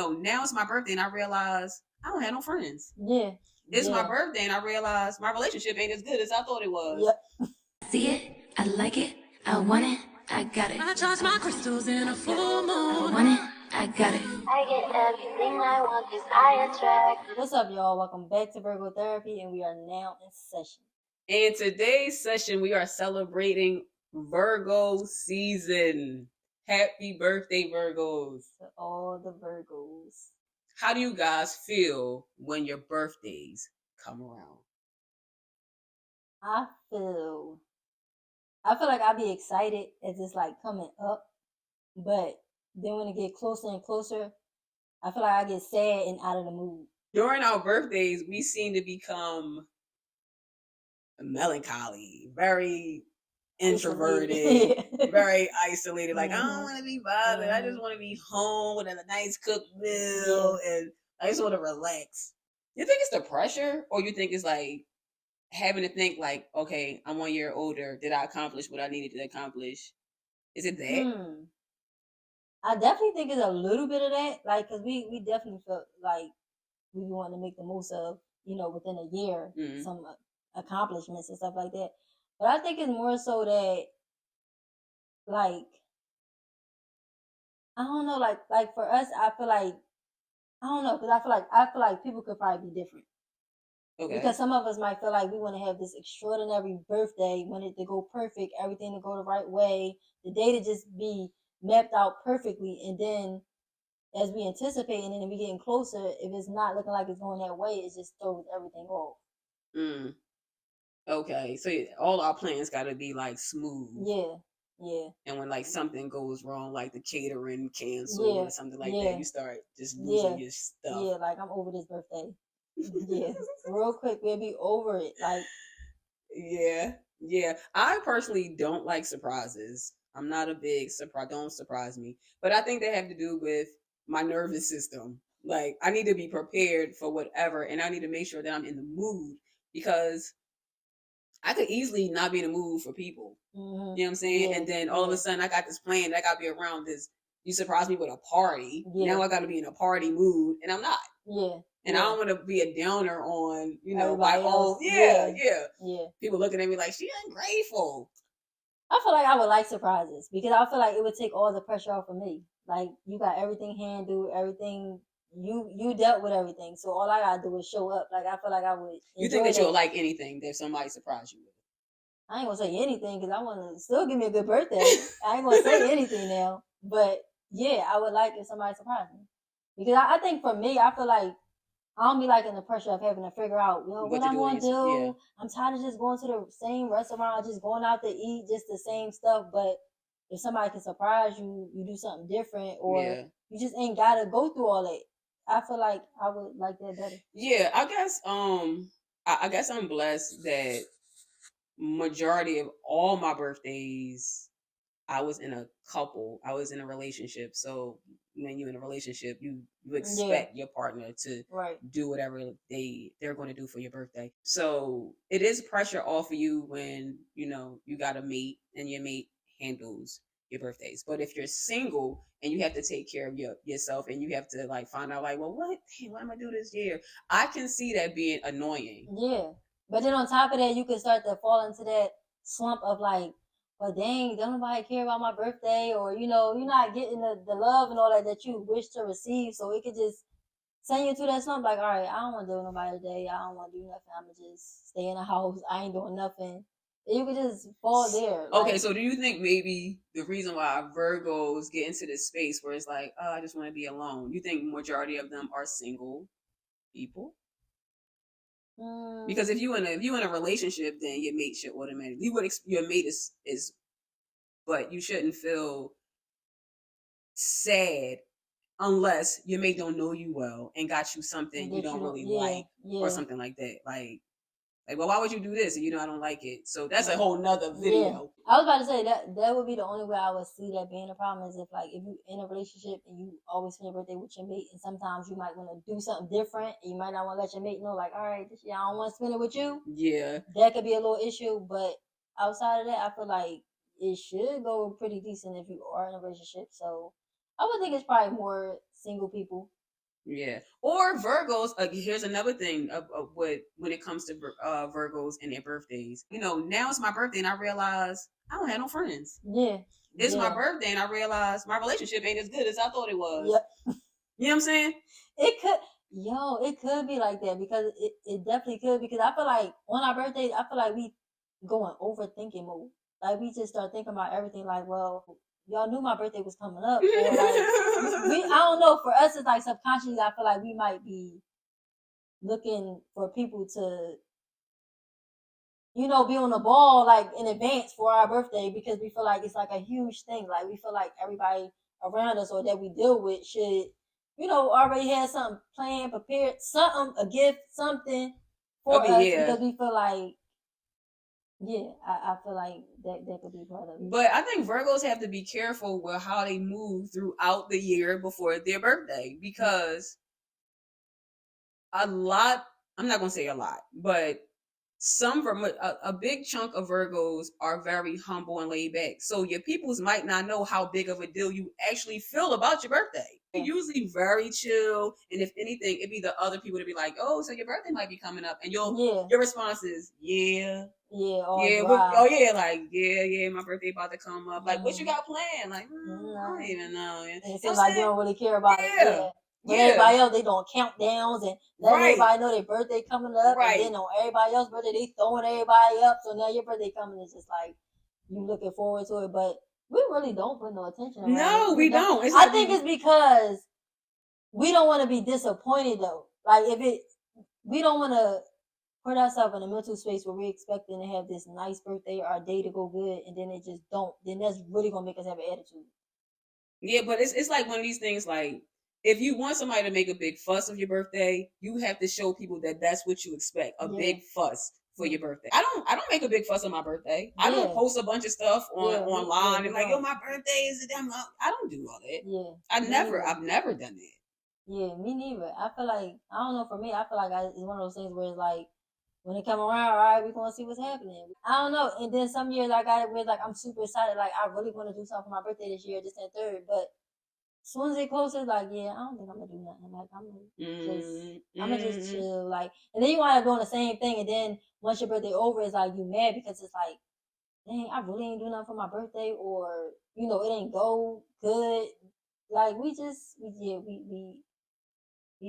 now it's my birthday and I realize I don't have no friends. Yeah. It's my birthday and I realize my relationship ain't as good as I thought it was. Yep. See it, I like it, I want it, I got it. I charge my crystals in a full moon. I want it, I got it. I get everything I want because I attract. What's up, y'all? Welcome back to Virgo Therapy, and we are now in session. In today's session, we are celebrating Virgo season. Happy birthday, Virgos. To all the Virgos. How do you guys feel when your birthdays come around? I feel like I'll be excited as it's like coming up, but then when it get closer and closer, I feel like I get sad and out of the mood. During our birthdays, we seem to become melancholy, very introverted, very isolated. Like, I don't want to be bothered. I just want to be home with a nice cooked meal and I just want to relax. You think it's the pressure, or you think it's like having to think like, okay, I'm 1 year older. Did I accomplish what I needed to accomplish? Is it that? I definitely think it's a little bit of that. Like, cause we definitely felt like we want to make the most of, within a year, some accomplishments and stuff like that. But I think it's more so that, like, I don't know, like for us, I feel like, I don't know, because I feel like people could probably be different. Okay. Because some of us might feel like we want to have this extraordinary birthday, want it to go perfect, everything to go the right way, the day to just be mapped out perfectly, and then as we anticipate and then we getting closer, if it's not looking like it's going that way, it just throws everything off. Okay, so all our plans got to be like smooth. Yeah. And when like something goes wrong, like the catering cancel or something like that, you start just losing your stuff. Yeah, like I'm over this birthday. Yeah, real quick, we'll be over it. Like, yeah. I personally don't like surprises. I'm not a big surprise. Don't surprise me. But I think they have to do with my nervous system. Like, I need to be prepared for whatever, and I need to make sure that I'm in the mood, because I could easily not be in the mood for people. You know what I'm saying? And then all of a sudden, I got this plan that I got to be around this. You surprise me with a party. Now I got to be in a party mood, and I'm not. And I don't want to be a downer on, everybody my else. own. Yeah. People looking at me like, she ungrateful. I feel like I would like surprises because I feel like it would take all the pressure off of me. Like, you got everything handled, everything, you dealt with everything. So all I gotta do is show up. Like, I feel like I would. You think that you'll like anything that somebody surprise you with? I ain't gonna say anything because I want to still give me a good birthday. I ain't gonna say anything now. But yeah, I would like if somebody surprised me. Because I think for me, I feel like I don't be liking the pressure of having to figure out, what I'm going to do. Yeah. I'm tired of just going to the same restaurant, just going out to eat, just the same stuff. But if somebody can surprise you, you do something different, or you just ain't got to go through all that. I feel like I would like that better. Yeah, I guess I'm blessed that majority of all my birthdays, I was in a relationship. So when you're in a relationship, you expect your partner to do whatever they're going to do for your birthday. So it is pressure off of you when, you got a mate and your mate handles your birthdays. But if you're single and you have to take care of yourself and you have to like find out like, well, what am I going to do this year? I can see that being annoying. Yeah. But then on top of that, you can start to fall into that slump of like, well, dang, don't nobody care about my birthday, or, you're not getting the love and all that you wish to receive. So it could just send you to that slump like, all right, I don't want to do nobody today. I don't want to do nothing. I'm going to just stay in the house. I ain't doing nothing. You could just fall there. Okay, so do you think maybe the reason why Virgos get into this space where it's like, oh, I just want to be alone, you think majority of them are single people? Because if you in a relationship, then your mate should automatically your mate is, but you shouldn't feel sad unless your mate don't know you well and got you something you don't really like or something like that. Like, well, why would you do this? And I don't like it. So that's a whole nother video. Yeah. I was about to say that would be the only way I would see that being a problem, is if like if you in a relationship and you always spend your birthday with your mate, and sometimes you might want to do something different and you might not want to let your mate know, like, all right, this year I don't want to spend it with you. Yeah. That could be a little issue, but outside of that, I feel like it should go pretty decent if you are in a relationship. So I would think it's probably more single people. Yeah. Or Virgos. Here's another thing of what when it comes to Virgos and their birthdays. Now it's my birthday and I realize I don't have no friends. Yeah. It's my Yeah. birthday and I realize my relationship ain't as good as I thought it was. Yep. You know what I'm saying? It could be like that because it definitely could, because I feel like on our birthdays, I feel like we go in overthinking mode. Like we just start thinking about everything like, well, y'all knew my birthday was coming up. Or like I don't know, for us it's like subconsciously I feel like we might be looking for people to, be on the ball like in advance for our birthday, because we feel like it's like a huge thing. Like we feel like everybody around us or that we deal with should, already have something planned, prepared, something, a gift, something for us, yeah. because we feel like, I feel like that could be part of it. But I think Virgos have to be careful with how they move throughout the year before their birthday, because I'm not going to say a lot, but a big chunk of Virgos are very humble and laid back. So your peoples might not know how big of a deal you actually feel about your birthday. You're usually very chill, and if anything, it'd be the other people to be like, "Oh, so your birthday might be coming up," and your response is, "Yeah." Yeah, My birthday about to come up. Like, what you got planned? Like, I don't even know. And it seems like you don't really care about it. Yeah. But everybody else, they doing countdowns and letting everybody know their birthday coming up. Right. And then on everybody else's birthday, they throwing everybody up. So now your birthday coming is just like you looking forward to it. But we really don't put no attention around it. No, we don't. I think it's because we don't want to be disappointed though. Like we don't want to put ourselves in a mental space where we're expecting to have this nice birthday or our day to go good, and then it just don't. Then that's really gonna make us have an attitude. Yeah, but it's like one of these things. Like, if you want somebody to make a big fuss of your birthday, you have to show people that that's what you expect, a big fuss for your birthday. I don't make a big fuss on my birthday. I don't post a bunch of stuff online and like, yo, my birthday is damn. I don't do all that. Yeah, I've never done that. Yeah, me neither. I feel like, I don't know, for me, I feel like it's one of those things where it's like, when it come around, all right, we're going to see what's happening. I don't know. And then some years I got it where like I'm super excited. Like, I really want to do something for my birthday this year, this and third. But as soon as it closer, like, yeah, I don't think I'm going to do nothing. Like, I'm going to just chill. Like, and then you wind up doing the same thing. And then once your birthday over, it's like you mad because it's like, dang, I really ain't doing nothing for my birthday. Or, it ain't go good. Like, we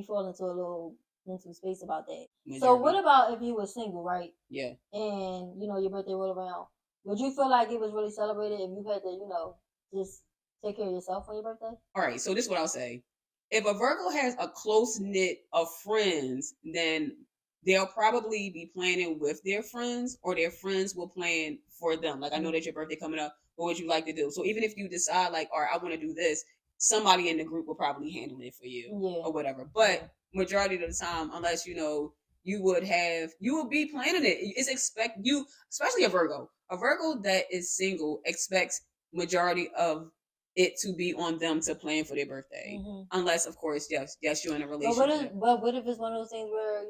fall into a little mental space about that. So what about if you were single, right? Yeah. And your birthday rolled around, would you feel like it was really celebrated if you had to just take care of yourself on your birthday? All right, so this is what I'll say. If a Virgo has a close knit of friends, then they'll probably be planning with their friends, or their friends will plan for them. Like, I know that your birthday coming up, what would you like to do? So even if you decide like, all right, I want to do this, somebody in the group will probably handle it for you, or whatever. But majority of the time, unless you would be planning it. It's especially a Virgo that is single expects majority of it to be on them to plan for their birthday, unless of course, yes, you're in a relationship. But what if it's one of those things where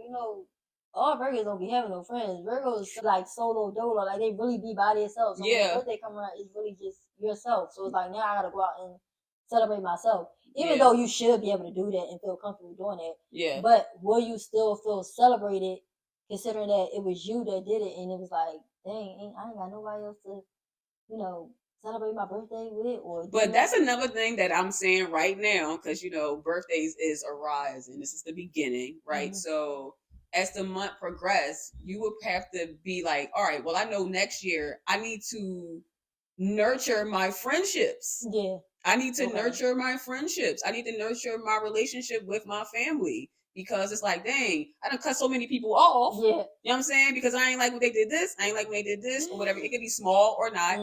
all Virgos don't be having no friends? Virgos like solo dolo, like they really be by themselves. So when your birthday come around, it's really just yourself. So it's like, now I gotta go out and celebrate myself. Even though you should be able to do that and feel comfortable doing that. Yeah. But will you still feel celebrated, considering that it was you that did it, and it was like, dang, I ain't got nobody else to, celebrate my birthday with? But that's another thing that I'm saying right now, because birthdays is a rise, and this is the beginning, right? So as the month progresses, you would have to be like, all right, well, I know next year I need to nurture my friendships. Yeah. I need to nurture my friendships. I need to nurture my relationship with my family, because it's like, dang, I done cut so many people off. Yeah. You know what I'm saying? Because I ain't like when they did this. I ain't like when they did this, or whatever. It could be small or not.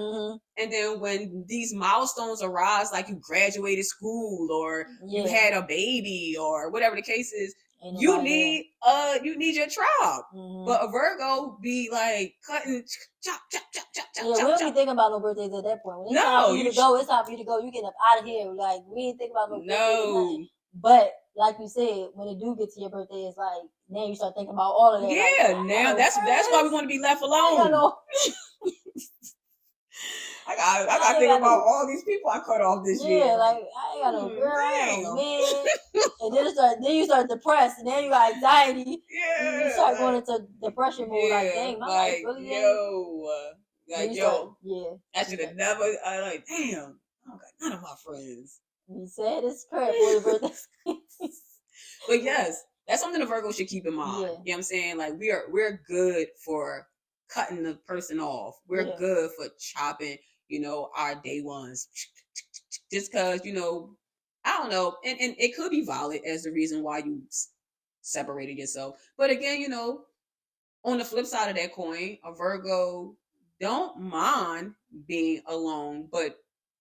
And then when these milestones arise, like you graduated school, or you had a baby, or whatever the case is, you need your tribe. But a Virgo be like cutting chop. We don't be thinking about no birthdays at that point. When it's time for you to go, it's time for you to go. You get up out of here. Like, we ain't thinking about no birthdays. But like you said, when it do get to your birthday, it's like, now you start thinking about all of that. Yeah, like, now that's why we want to be left alone. I gotta think about all these people I cut off this year. Yeah, like I ain't got no girl, I ain't got no man. And then you start depressed, and then you got anxiety. Yeah, You start going into depression mode. Like, dang, my life really I should have never. I like, damn, I don't got none of my friends. You said it's crap for your birthday. But yes, that's something the Virgo should keep in mind. Yeah. You know what I'm saying? Like we're good for cutting the person off. We're good for chopping, our day ones. Just cause, I don't know. And it could be valid as the reason why you separated yourself. But again, on the flip side of that coin, a Virgo don't mind being alone, but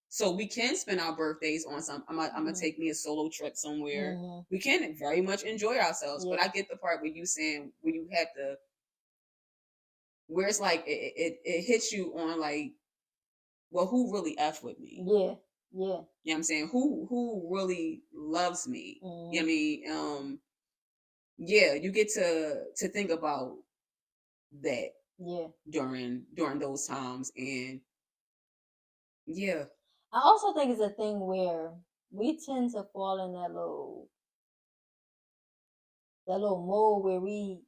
so we can spend our birthdays on some. I'm gonna take me a solo trip somewhere. We can very much enjoy ourselves, but I get the part where you saying when you have to, where it's like it hits you on like, well, who really f with me? Yeah. You know what I'm saying? Who really loves me? You know what I mean? Yeah, you get to think about that. Yeah. During those times, and yeah. I also think it's a thing where we tend to fall in that little mode where we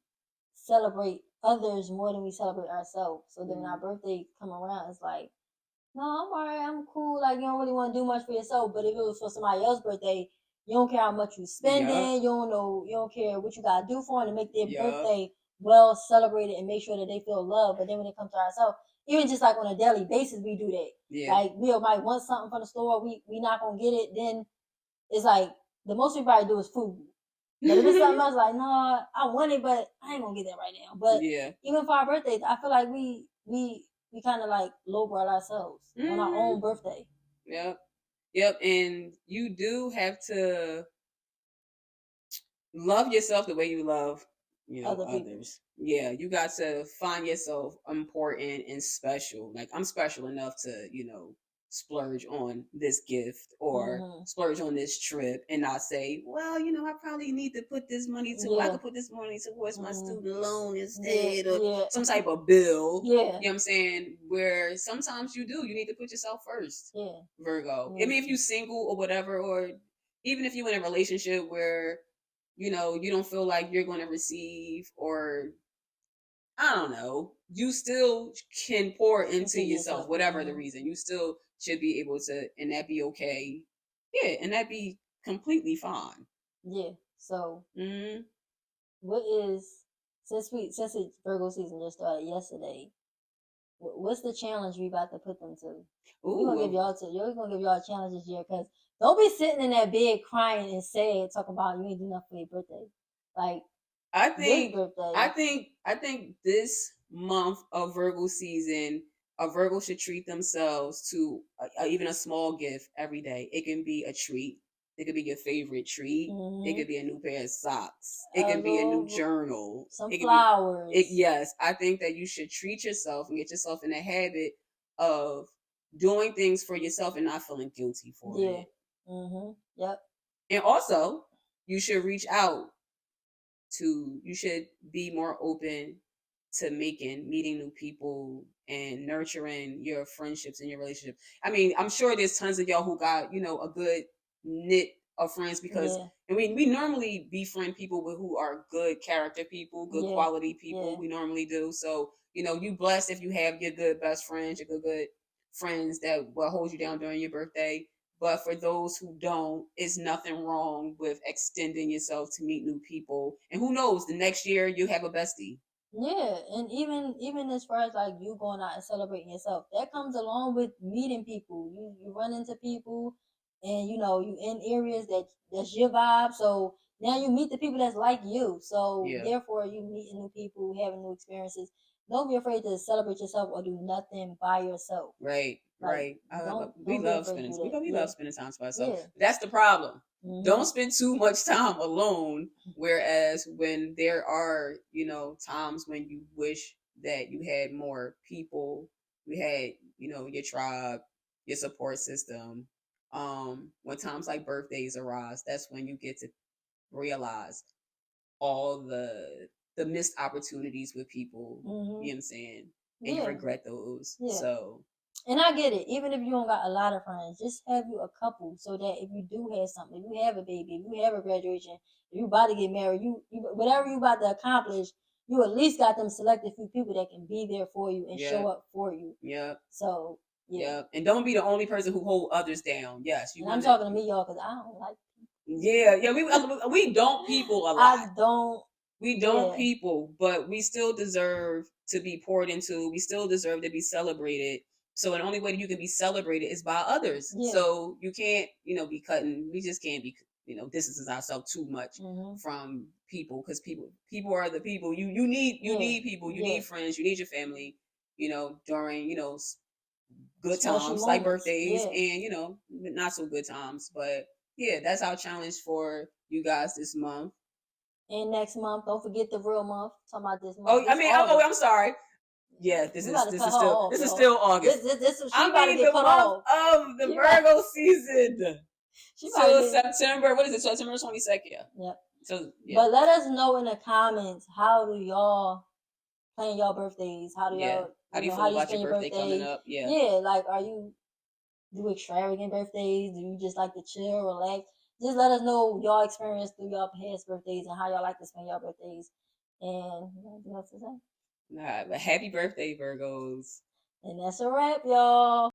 celebrate others more than we celebrate ourselves. So then when our birthday come around, it's like, no, I'm alright, I'm cool. Like, you don't really want to do much for yourself. But if it was for somebody else's birthday, you don't care how much you spending. You don't care what you gotta do for them to make their birthday well celebrated and make sure that they feel loved. But then when it comes to ourselves, even just like on a daily basis, we do that. Yeah. Like we might want something from the store, we not gonna get it. Then it's like the most we probably do is food. But if it's something else, like, no, I want it, but I ain't gonna get that right now. But even for our birthdays, I feel like we kind of like lowbrow ourselves on our own birthday. Yep. And you do have to love yourself the way you love, others. Yeah, you got to find yourself important and special. Like, I'm special enough to, splurge on this gift or splurge on this trip and not say, well, I probably need to put this money I could put this money towards my student loan instead of some type of bill. You know what I'm saying? Where sometimes you need to put yourself first. Virgo. I mean, if you're single or whatever, or even if you're in a relationship where you don't feel like you're going to receive, or I don't know, you still can pour into yourself, whatever the reason. You still should be able to, and that be okay. Yeah, and that be completely fine. Yeah. So, what is, since it's Virgo season just started yesterday, what's the challenge we about to put them to? We're gonna give y'all a challenge this year, because don't be sitting in that bed crying and sad, talking about you ain't do nothing for your birthday. Like, I think this month of Virgo season, a Virgo should treat themselves to even a small gift every day. It can be a treat. It could be your favorite treat. It could be a new pair of socks. It could be a new journal. Some flowers. Yes, I think that you should treat yourself and get yourself in a habit of doing things for yourself and not feeling guilty for it. Yep. And also, you should reach out you should be more open to meeting new people and nurturing your friendships and your relationship. I mean, I'm sure there's tons of y'all who got, a good knit of friends, because and we normally befriend people who are good character people, good quality people. We normally do. So, you blessed if you have your good best friends, your good friends that will hold you down during your birthday. But for those who don't, it's nothing wrong with extending yourself to meet new people. And who knows, the next year you have a bestie. Yeah, and even as far as like you going out and celebrating yourself, that comes along with meeting people. You run into people, and you in areas that's your vibe. So now you meet the people that's like you. So therefore, you meeting new people, having new experiences. Don't be afraid to celebrate yourself or do nothing by yourself. Right. We love spending time by ourselves. Yeah. That's the problem. Don't spend too much time alone. Whereas when there are, times when you wish that you had more people, you had, your tribe, your support system. When times like birthdays arise, that's when you get to realize all the missed opportunities with people. You know what I'm saying? And you regret those. So And I get it. Even if you don't got a lot of friends, just have you a couple so that if you do have something, if you have a baby, if you have a graduation, if you about to get married, you whatever you about to accomplish, you at least got them selected few people that can be there for you and show up for you. Yeah. So yeah. Yeah. And don't be the only person who hold others down. Yes. And I'm talking to me, y'all, because I don't like people. Yeah. We don't people a lot. I don't. We don't people, but we still deserve to be poured into. We still deserve to be celebrated. So the only way that you can be celebrated is by others. Yeah. So you can't, be cutting. We just can't be, distancing ourselves too much from people, because people are the people. You need people. You need friends. You need your family. During good Special times moments. like birthdays and not so good times. But yeah, that's our challenge for you guys this month. And next month, don't forget the real month. Talking about this month. Oh, I'm sorry. Yeah, this is still August. I mean, the month of the Virgo season. So September. What is it? September 22nd. Yep. So, but let us know in the comments, how do y'all plan your birthdays? How do y'all? How do you feel about your birthday coming up? Yeah. Yeah, like, do extravagant birthdays? Do you just like to chill, relax? Just let us know y'all experience through y'all past birthdays and how y'all like to spend your birthdays. And anything else to say? Nah, but happy birthday, Virgos. And that's a wrap, y'all.